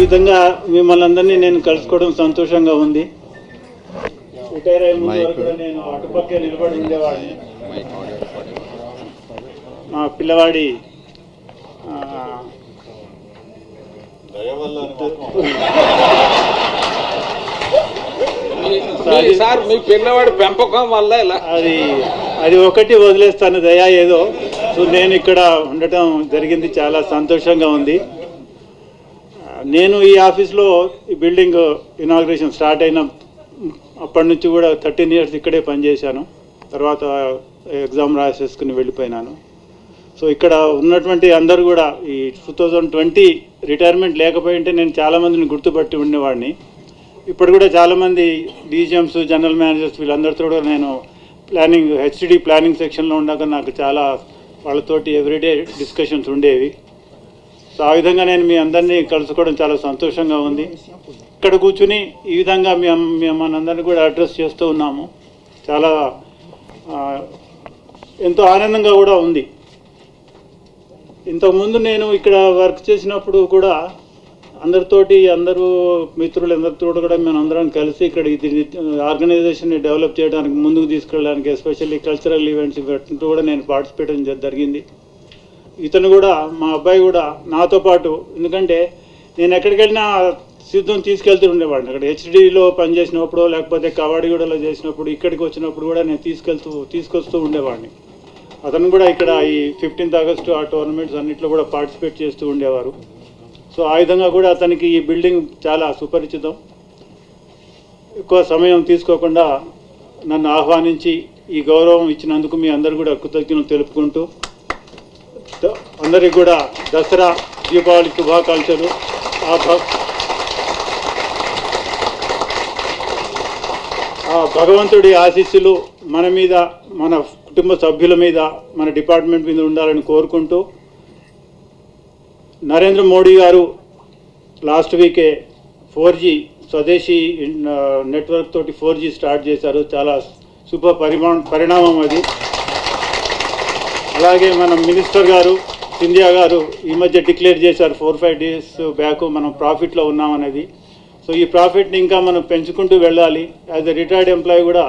విధంగా మిమ్మల్ని అందరినీ నేను కలుసుకోవడం సంతోషంగా ఉంది. రిటైర్ అయ్యే ముందు వరకు కూడా నేను అటుపక్కే నిలబడి ఉండేవాడిని. మా పిల్లవాడి మీ పిల్లవాడి పెంపకం వల్ల ఇలా అది ఒకటి వదిలేస్తాను దయా ఏదో. సో నేను ఇక్కడ ఉండటం జరిగింది, చాలా సంతోషంగా ఉంది. నేను ఈ ఆఫీస్లో ఈ బిల్డింగ్ ఇనాగ్రేషన్ స్టార్ట్ అయిన అప్పటి నుంచి కూడా 13 years ఇక్కడే పనిచేశాను. తర్వాత ఎగ్జామ్ రాసేసుకుని వెళ్ళిపోయినాను. సో ఇక్కడ ఉన్నటువంటి అందరూ కూడా ఈ 2020 రిటైర్మెంట్ లేకపోయింటే నేను చాలామందిని గుర్తుపట్టి ఉండేవాడిని. ఇప్పుడు కూడా చాలామంది డీజీఎంస్, జనరల్ మేనేజర్స్ వీళ్ళందరితో కూడా నేను హెచ్సిడి ప్లానింగ్ సెక్షన్లో ఉండగా నాకు చాలా వాళ్ళతోటి ఎవ్రీడే డిస్కషన్స్ ఉండేవి. సో ఆ విధంగా నేను మీ అందరినీ కలుసుకోవడం చాలా సంతోషంగా ఉంది. ఇక్కడ కూర్చుని ఈ విధంగా మనందరినీ కూడా అడ్రస్ చేస్తూ ఉన్నాము. చాలా ఎంతో ఆనందంగా కూడా ఉంది. ఇంతకుముందు నేను ఇక్కడ వర్క్ చేసినప్పుడు కూడా అందరూ మిత్రులందరితో కూడా మేము అందరం కలిసి ఇక్కడ ఇది ఆర్గనైజేషన్ని డెవలప్ చేయడానికి, ముందుకు తీసుకెళ్ళడానికి, ఎస్పెషల్లీ కల్చరల్ ఈవెంట్స్ ఇవన్నీ కూడా నేను పార్టిసిపేట్ జరిగింది. ఇతను కూడా, మా అబ్బాయి కూడా నాతో పాటు, ఎందుకంటే నేను ఎక్కడికి వెళ్ళినా సిద్ధం తీసుకెళ్తూ ఉండేవాడిని. అక్కడ హెచ్డిలో పనిచేసినప్పుడు, లేకపోతే కవాడిగూడలో చేసినప్పుడు, ఇక్కడికి వచ్చినప్పుడు కూడా నేను తీసుకొస్తూ ఉండేవాడిని. అతను కూడా ఇక్కడ ఈ 15th August ఆ టోర్నమెంట్స్ అన్నింటిలో కూడా పార్టిసిపేట్ చేస్తూ ఉండేవారు. సో ఆ విధంగా కూడా అతనికి ఈ బిల్డింగ్ చాలా సుపరిచితం. ఎక్కువ సమయం తీసుకోకుండా నన్ను ఆహ్వానించి ఈ గౌరవం ఇచ్చినందుకు మీ అందరు కూడా కృతజ్ఞతలు తెలుపుకుంటూ, అందరికి కూడా దసరా, దీపావళి శుభాకాంక్షలు. ఆ భగవంతుడి ఆశీస్సులు మన మీద, మన కుటుంబ సభ్యుల మీద, మన డిపార్ట్మెంట్ మీద ఉండాలని కోరుకుంటూ, నరేంద్ర మోడీ గారు లాస్ట్ వీకే 4G స్వదేశీ నెట్వర్క్ తోటి 4G స్టార్ట్ చేశారు. చాలా శుభ పరిణామం అది. అలాగే మన మినిస్టర్ గారు సింధియా గారు ఈ మధ్య డిక్లేర్ చేశారు 4-5 days బ్యాక్ మనం ప్రాఫిట్లో ఉన్నామనేది. సో ఈ ప్రాఫిట్ని ఇంకా మనం పెంచుకుంటూ వెళ్ళాలి. యాజ్ ఎ రిటైర్డ్ ఎంప్లాయీ కూడా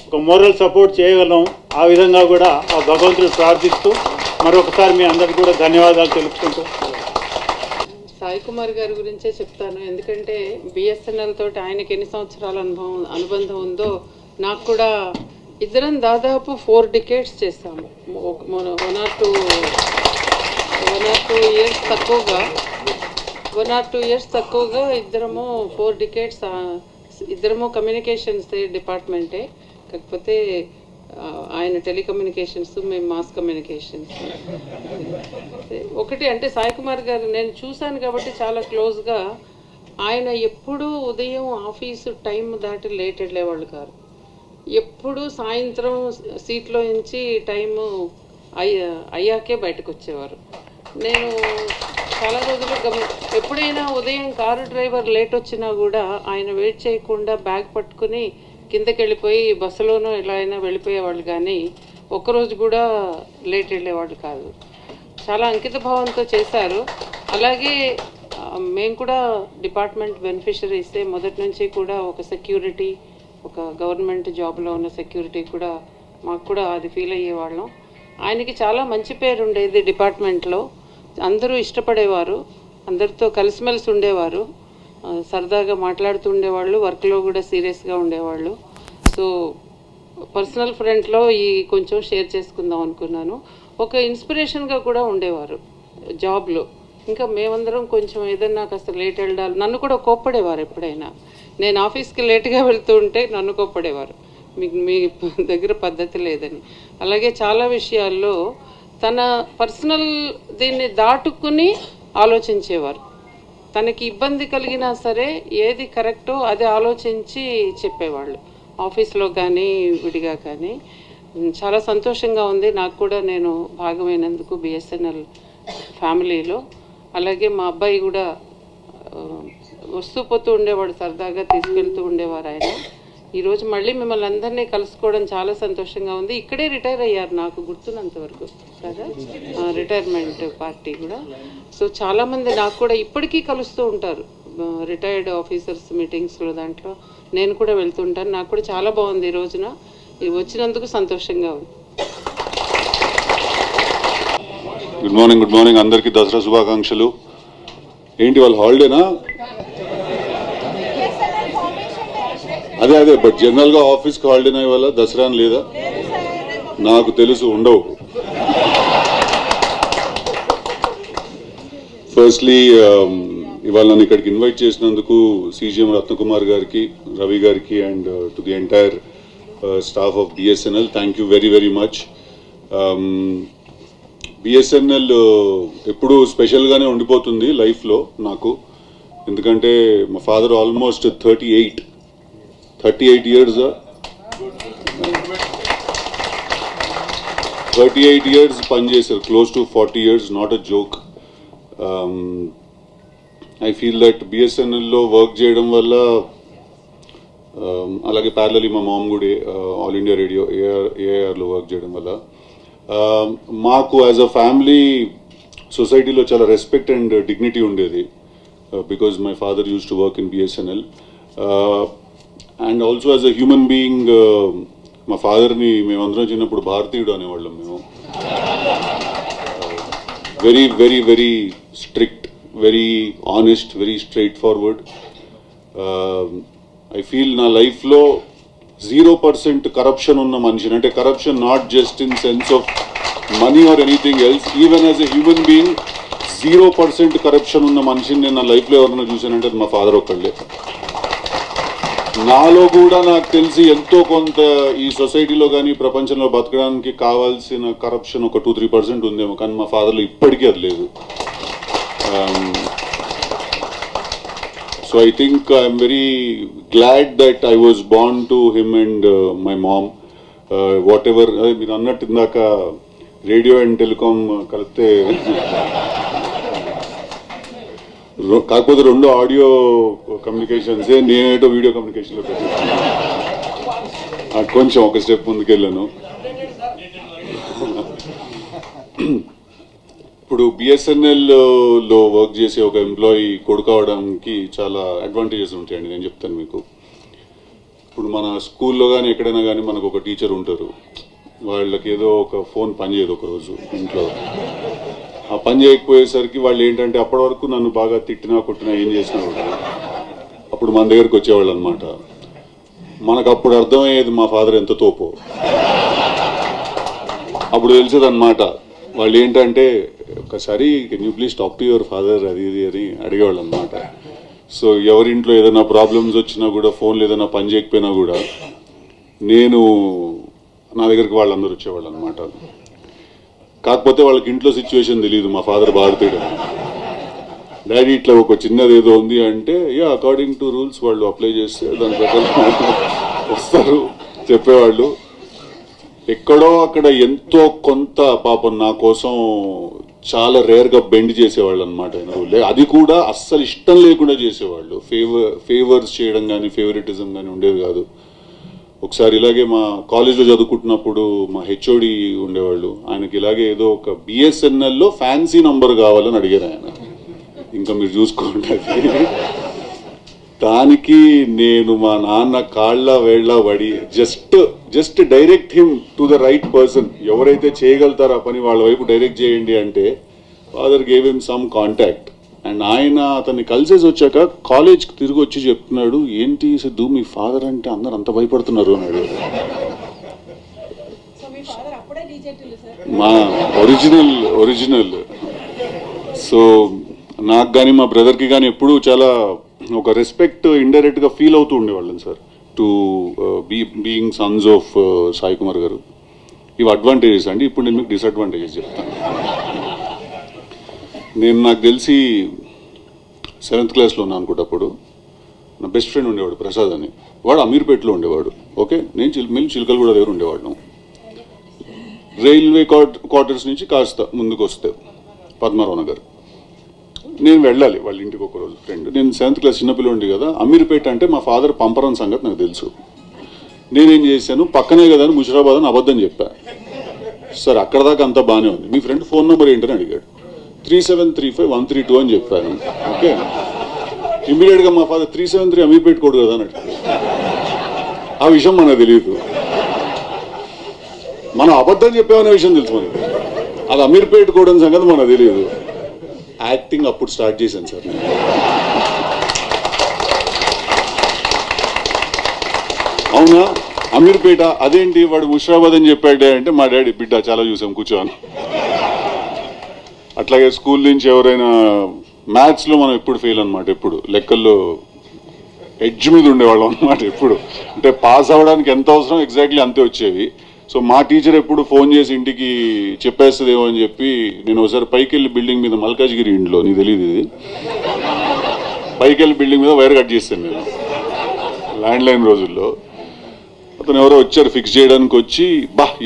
ఒక మోరల్ సపోర్ట్ చేయగలం. ఆ విధంగా కూడా ఆ భగవంతుడు ప్రార్థిస్తూ మరొకసారి మీ అందరికీ కూడా ధన్యవాదాలు తెలుపుకుంటూ. సాయి కుమార్ గారి గురించే చెప్తాను. ఎందుకంటే బిఎస్ఎన్ఎల్ తోటి ఆయనకి ఎన్ని సంవత్సరాల అనుబంధం ఉందో నాకు కూడా. ఇద్దరం దాదాపు 4 decades చేస్తాము. 1 or 2 years తక్కువగా ఇద్దరము 4 decades ఇద్దరము కమ్యూనికేషన్స్ డిపార్ట్మెంటే. కాకపోతే ఆయన టెలికమ్యూనికేషన్స్, మేము మాస్ కమ్యూనికేషన్స్. ఒకటి అంటే సాయి కుమార్ గారు నేను చూశాను కాబట్టి చాలా క్లోజ్గా. ఆయన ఎప్పుడూ ఉదయం ఆఫీసు టైం దాటి లేట్ వెళ్ళేవాళ్ళు కాదు. ఎప్పుడు సాయంత్రం సీట్లో నుంచి టైము అయ్యాకే బయటకు వచ్చేవారు. నేను చాలా రోజులు ఎప్పుడైనా ఉదయం కారు డ్రైవర్ లేట్ వచ్చినా కూడా ఆయన వెయిట్ చేయకుండా బ్యాగ్ పట్టుకుని కిందకి వెళ్ళిపోయి బస్సులోనూ ఎలా అయినా వెళ్ళిపోయేవాళ్ళు, కానీ ఒక్కరోజు కూడా లేట్ వెళ్ళేవాళ్ళు కాదు. చాలా అంకిత భావంతో చేశారు. అలాగే మేము కూడా డిపార్ట్మెంట్ బెనిఫిషరీసే. మొదటి నుంచి కూడా ఒక సెక్యూరిటీ, ఒక గవర్నమెంట్ జాబ్లో ఉన్న సెక్యూరిటీ కూడా మాకు కూడా అది ఫీల్ అయ్యేవాళ్ళం. ఆయనకి చాలా మంచి పేరు ఉండేది డిపార్ట్మెంట్లో. అందరూ ఇష్టపడేవారు, అందరితో కలిసిమెలిసి ఉండేవారు, సరదాగా మాట్లాడుతూ ఉండేవాళ్ళు, వర్క్లో కూడా సీరియస్గా ఉండేవాళ్ళు. సో పర్సనల్ ఫ్రంట్లో ఈ కొంచెం షేర్ చేసుకుందాం అనుకున్నాను. ఒక ఇన్స్పిరేషన్గా కూడా ఉండేవారు జాబ్లో. ఇంకా మేమందరం కొంచెం ఏదన్నా కాస్త లేట్ వెళ్ళాలి, నన్ను కూడా కోప్పడేవారు. ఎప్పుడైనా నేను ఆఫీస్కి లేట్గా వెళ్తూ ఉంటే నన్ను కోప్పడేవారు, మీ దగ్గర పద్ధతి లేదని. అలాగే చాలా విషయాల్లో తన పర్సనల్ దీన్ని దాటుకుని ఆలోచించేవారు. తనకి ఇబ్బంది కలిగినా సరే ఏది కరెక్టో అది ఆలోచించి చెప్పేవాళ్ళు, ఆఫీస్లో కానీ విడిగా కానీ. చాలా సంతోషంగా ఉంది నాకు కూడా, నేను భాగమైనందుకు బిఎస్ఎన్ఎల్ ఫ్యామిలీలో. అలాగే మా అబ్బాయి కూడా వస్తూ పోతూ ఉండేవాడు, సరదాగా తీసుకెళ్తూ ఉండేవారు ఆయన. ఈరోజు మళ్ళీ మిమ్మల్ని అందరినీ కలుసుకోవడం చాలా సంతోషంగా ఉంది. ఇక్కడే రిటైర్ అయ్యారు నాకు గుర్తున్నంత వరకు కదా, రిటైర్మెంట్ పార్టీ కూడా. సో చాలామంది నాకు కూడా ఇప్పటికీ కలుస్తూ ఉంటారు రిటైర్డ్ ఆఫీసర్స్ మీటింగ్స్లో దాంట్లో నేను కూడా వెళ్తుంటాను. నాకు కూడా చాలా బాగుంది ఈ రోజున. ఇది వచ్చినందుకు సంతోషంగా ఉంది. గుడ్ మార్నింగ్ అందరికీ దసరా శుభాకాంక్షలు. ఏంటి వాళ్ళ హాలిడేనా? అదే బట్ జనరల్గా ఆఫీస్కి హాలిడేనా ఇవాళ? దసరా అని లేదా? నాకు తెలుసు ఉండవు. ఫస్ట్లీ ఇవాళ నన్ను ఇక్కడికి ఇన్వైట్ చేసినందుకు సీజీఎం రత్నకుమార్ గారికి, రవి గారికి and to the entire staff of BSNL thank you very very much. BSNL ఎప్పుడూ స్పెషల్గానే ఉండిపోతుంది లైఫ్లో నాకు. ఎందుకంటే మా ఫాదర్ ఆల్మోస్ట్ 38 years 38 years పనిచేశారు, close to 40 years, not a joke. I feel that బిఎస్ఎన్ఎల్లో వర్క్ చేయడం వల్ల, అలాగే ప్యారలీ మా మామ్ కూడా ఆల్ ఇండియా రేడియో ఏఆర్లో వర్క్ చేయడం వల్ల మాకు యాజ్ అ ఫ్యామిలీ సొసైటీలో చాలా రెస్పెక్ట్ అండ్ డిగ్నిటీ ఉండేది. Because my father use to work in BSNL. And also as a human being మా ఫాదర్ని మేమందరం చిన్నప్పుడు భారతీయుడు అనేవాళ్ళం మేము. Very very very strict, very honest, very straight forward. I feel నా లైఫ్లో 0% కరప్షన్ ఉన్న మనిషిని, అంటే corruption not just in sense of money or anything else, even as a human being 0% corruption ఉన్న మనిషిని నేను నా లైఫ్లో ఎవరైనా చూశానంటే మా ఫాదర్ ఒక్కళ్ళే. నాలో కూడా నాకు తెలిసి ఎంతో కొంత ఈ సొసైటీలో కానీ ప్రపంచంలో బతకడానికి కావాల్సిన కరప్షన్ ఒక 2-3% ఉందేమో, కానీ మా ఫాదర్లో ఇప్పటికీ అది లేదు. So I think I'm very glad that I was born to him and my mom. Whatever మీరు అన్నట్టు ఇందాక రేడియో అండ్ టెలికాం కలిపితే కాకపోతే 2 ఆడియో కమ్యూనికేషన్సే, నేనేటో వీడియో కమ్యూనికేషన్లో పెట్టాను. కొంచెం ఒక స్టెప్ ముందుకెళ్ళాను. ఇప్పుడు బిఎస్ఎన్ఎల్లో వర్క్ చేసే ఒక ఎంప్లాయీ కొడుకు అవడానికి చాలా అడ్వాంటేజెస్ ఉంటాయండి. నేను చెప్తాను మీకు. ఇప్పుడు మన స్కూల్లో కానీ ఎక్కడైనా కానీ మనకు ఒక టీచర్ ఉంటారు, వాళ్ళకి ఏదో ఒక ఫోన్ పనిచేయదు ఒక రోజు ఇంట్లో. ఆ పని చేయకపోయేసరికి వాళ్ళు ఏంటంటే అప్పటి వరకు నన్ను బాగా తిట్టినా కొట్టినా ఏం చేసినా కూడా అప్పుడు మన దగ్గరికి వచ్చేవాళ్ళు అనమాట. మనకు అప్పుడు అర్థమయ్యేది మా ఫాదర్ ఎంత తోపో. అప్పుడు తెలిసేది అనమాట వాళ్ళు ఏంటంటే, ఒకసారి can you please talk to your father అది ఇది అని అడిగేవాళ్ళు అనమాట. సో ఎవరింట్లో ఏదైనా ప్రాబ్లమ్స్ వచ్చినా కూడా, ఫోన్లో ఏదైనా పని చేయకపోయినా కూడా నా దగ్గరికి వాళ్ళందరూ వచ్చేవాళ్ళు అనమాట. కాకపోతే వాళ్ళకి ఇంట్లో సిచ్యువేషన్ తెలియదు, మా ఫాదర్ భారతీయుడు. డాడీ ఇట్లా ఒక చిన్నది ఏదో ఉంది అంటే, అకార్డింగ్ టు రూల్స్ వాళ్ళు అప్లై చేస్తే దాని ప్రకారం వస్తారు చెప్పేవాళ్ళు. ఎక్కడో అక్కడ ఎంతో కొంత పాపం నా కోసం చాలా రేర్గా బెండ్ చేసేవాళ్ళు అనమాట. అది కూడా అస్సలు ఇష్టం లేకుండా చేసేవాళ్ళు. ఫేవర్స్ చేయడం కానీ ఫేవరెటిజం కానీ ఉండేది కాదు. ఒకసారి ఇలాగే మా కాలేజ్లో చదువుకుంటున్నప్పుడు మా హెచ్ఓడి ఉండేవాళ్ళు, ఆయనకి ఇలాగే ఏదో ఒక బిఎస్ఎన్ఎల్లో ఫ్యాన్సీ నంబర్ కావాలని అడిగారు ఆయన. ఇంకా మీరు చూసుకోండి. దానికి నేను మా నాన్న కాళ్ళ వేళ్ళ పడి just direct him to the right person. ఎవరైతే చేయగలుగుతారో ఆ పని వాళ్ళ వైపు డైరెక్ట్ చేయండి అంటే father gave him some contact. And ఆయన అతన్ని కలిసేసి వచ్చాక కాలేజ్కి తిరిగి వచ్చి చెప్తున్నాడు, ఏంటి సిద్ధు మీ ఫాదర్ అంటే అందరు అంత భయపడుతున్నారు అన్నాడు. మా ఒరిజినల్. సో నాకు కానీ మా బ్రదర్కి కానీ ఎప్పుడూ చాలా ఒక రెస్పెక్ట్ ఇండైరెక్ట్గా ఫీల్ అవుతూ ఉండేవాళ్ళం sir, to being Sons of Sai Kumar గారు. ఇవి అడ్వాంటేజెస్ అండి. ఇప్పుడు నేను మీకు డిసడ్వాంటేజెస్ చెప్తాను. నాకు తెలిసి 7th క్లాస్లో ఉన్నాను అనుకుంటప్పుడు నా బెస్ట్ ఫ్రెండ్ ఉండేవాడు ప్రసాద్ అని. వాడు అమీర్పేటలో ఉండేవాడు. ఓకే, నేను చిలకలగూడ దగ్గర ఉండేవాడు. రైల్వే క్వార్టర్స్ నుంచి కాస్త ముందుకు వస్తే పద్మారావు నగర్ నేను వెళ్ళాలి వాళ్ళ ఇంటికి ఒకరోజు ఫ్రెండ్. నేను 7th క్లాస్ చిన్నపిల్లండి కదా. అమీర్పేట అంటే మా ఫాదర్ పంపరం సంగతి నాకు తెలుసు. నేనేం చేశాను, పక్కనే కదా అని ముషిరాబాద్ అని అబద్ధం చెప్పా. సార్ అక్కడ దాకా అంతా బాగానే ఉంది, మీ ఫ్రెండ్ ఫోన్ నెంబర్ ఏంటని అడిగాడు. 3735-132 అని చెప్పాను. ఓకే, ఇమ్మీడియట్గా మా ఫాదర్ 373 అమీర్పేట కోడ్ కదా అన్నట్టు. ఆ విషయం మనకు తెలియదు. మనం అబద్ధం చెప్పామనే విషయం తెలుసు మనకి. అది అమీర్పేట కోడ్ అనే సంగతి మనకు తెలియదు. యాక్టింగ్ అప్పుడు స్టార్ట్ చేశాను సార్ నేను. అవునా అమీర్పేట అదేంటి వాడు ముషిరాబాద్ అని చెప్పాడే అంటే మా డాడీ బిడ్డ చాలా చూసాం కూర్చోని. అట్లాగే స్కూల్ నుంచి ఎవరైనా మ్యాథ్స్లో మనం ఎప్పుడు ఫెయిల్ అనమాట, ఎప్పుడు లెక్కల్లో ఎడ్జ్ మీద ఉండేవాళ్ళం అనమాట ఎప్పుడు. అంటే పాస్ అవ్వడానికి ఎంత అవసరం ఎగ్జాక్ట్లీ అంతే వచ్చేవి. సో మా టీచర్ ఎప్పుడు ఫోన్ చేసి ఇంటికి చెప్పేస్తుందేమో అని చెప్పి నేను ఒకసారి పైకి వెళ్ళి బిల్డింగ్ మీద మల్కాజ్గిరి ఇంట్లో, నీకు తెలియదు ఇది, పైకి వెళ్ళి బిల్డింగ్ మీద వైర్ కట్ చేస్తాను నేను ల్యాండ్ లైన్ రోజుల్లో. అతను ఎవరో వచ్చారు ఫిక్స్ చేయడానికి, వచ్చి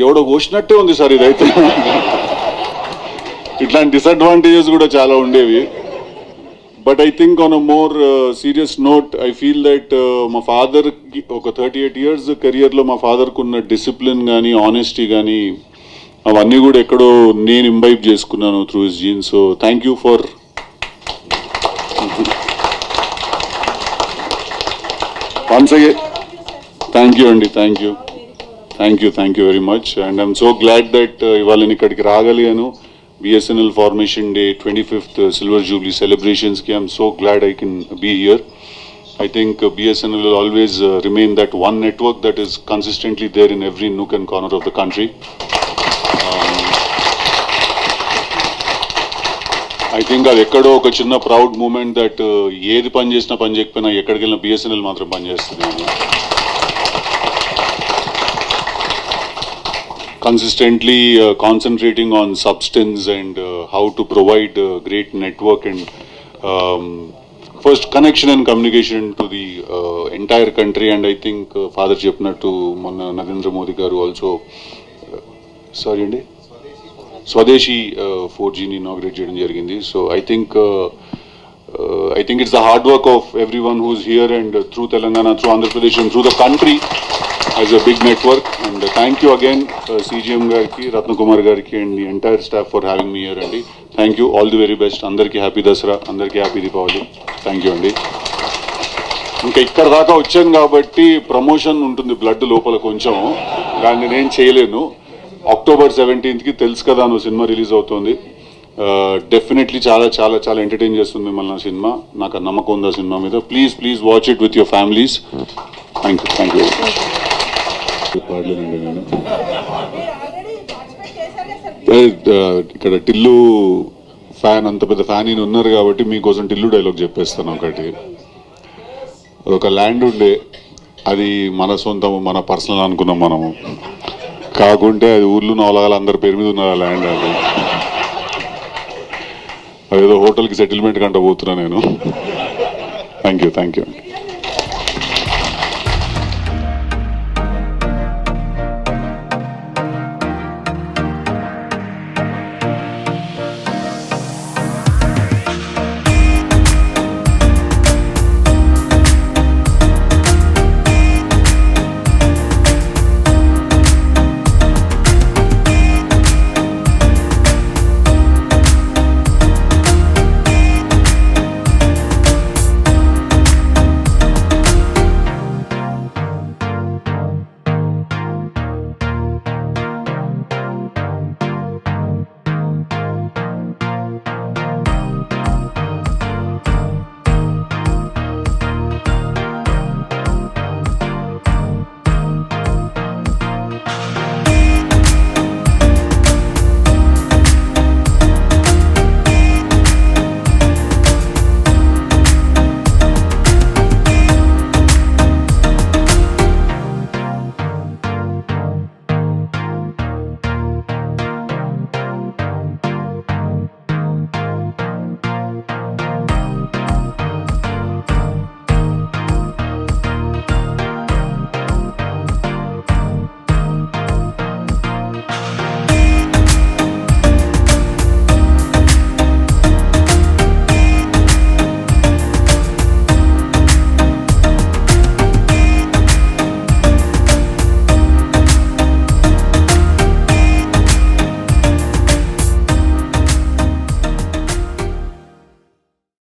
ఎవడో కోసినట్టే ఉంది సార్ ఇదైతే. ఇట్లాంటి డిసడ్వాంటేజెస్ కూడా చాలా ఉండేవి. But I think on a more serious note I feel that మా ఫాదర్కి ఒక 38 years కెరియర్లో మా ఫాదర్కు ఉన్న డిసిప్లిన్ కానీ ఆనెస్టీ కానీ అవన్నీ కూడా ఎక్కడో నేను ఇంబైబ్ చేసుకున్నాను through his genes. So thank you for once again thank you అండి. Thank you very much. And I'm so glad that ఇవాళ నేను ఇక్కడికి రాగలిగాను. BSNL Formation Day 25th Silver Jubilee celebrations ki I'm so glad I can be here. I think BSNL will always remain that one network that is consistently there in every nook and corner of the country. I think అది ఎక్కడో ఒక చిన్న proud moment that ఏది పని చేసినా పని చేయకపోయినా ఎక్కడికి వెళ్ళినా BSNL మాత్రం పని చేస్తుంది. Consistently concentrating on substance and how to provide great network and first connection and communication to the entire country. And I think Father Chepnattu Monna Narendra Modi garu also sorry andi Swadeshi 4G ni inaugurate cheyadam jarigindi. So I think it's the hard work of everyone who's here and through Telangana, through Andhra Pradesh and through the country as a big network. And thank you again CGM gariki, Ratnakumar gariki and the entire staff for having me here andi. Thank you, all the very best. Andarki happy Dasara, andarki happy Deepavali. Thank you andi. ఇంకా ఇక్కడ దాకా వచ్చాను కాబట్టి promotion ఉంటుంది blood లోపల కొంచెం, దాన్ని నేను చేయలేను. October 17th తెలుసు కదా నువ్వు సినిమా రిలీజ్ అవుతుంది. డెఫినెట్లీ చాలా చాలా చాలా ఎంటర్టైన్ చేస్తుంది మిమ్మల్ని ఆ సినిమా. నాకు నమ్మకం ఉంది ఆ సినిమా మీద. Please watch it with your families. Thank you. ఇక్కడ టిల్లు ఫ్యాన్, అంత పెద్ద ఫ్యాన్ ఈయన ఉన్నారు కాబట్టి మీకోసం టిల్లు డైలాగ్ చెప్పేస్తాను ఒకటి. ఒక ల్యాండ్ ఉండే, అది మన సొంతము, మన పర్సనల్ అనుకున్నాం మనము, కాకుంటే అది ఊర్లో నవలగాల అందరి పేరు మీద ఉన్న ల్యాండ్. అది అదేదో హోటల్కి సెటిల్మెంట్ కంట పోతున్నా నేను. Thank you.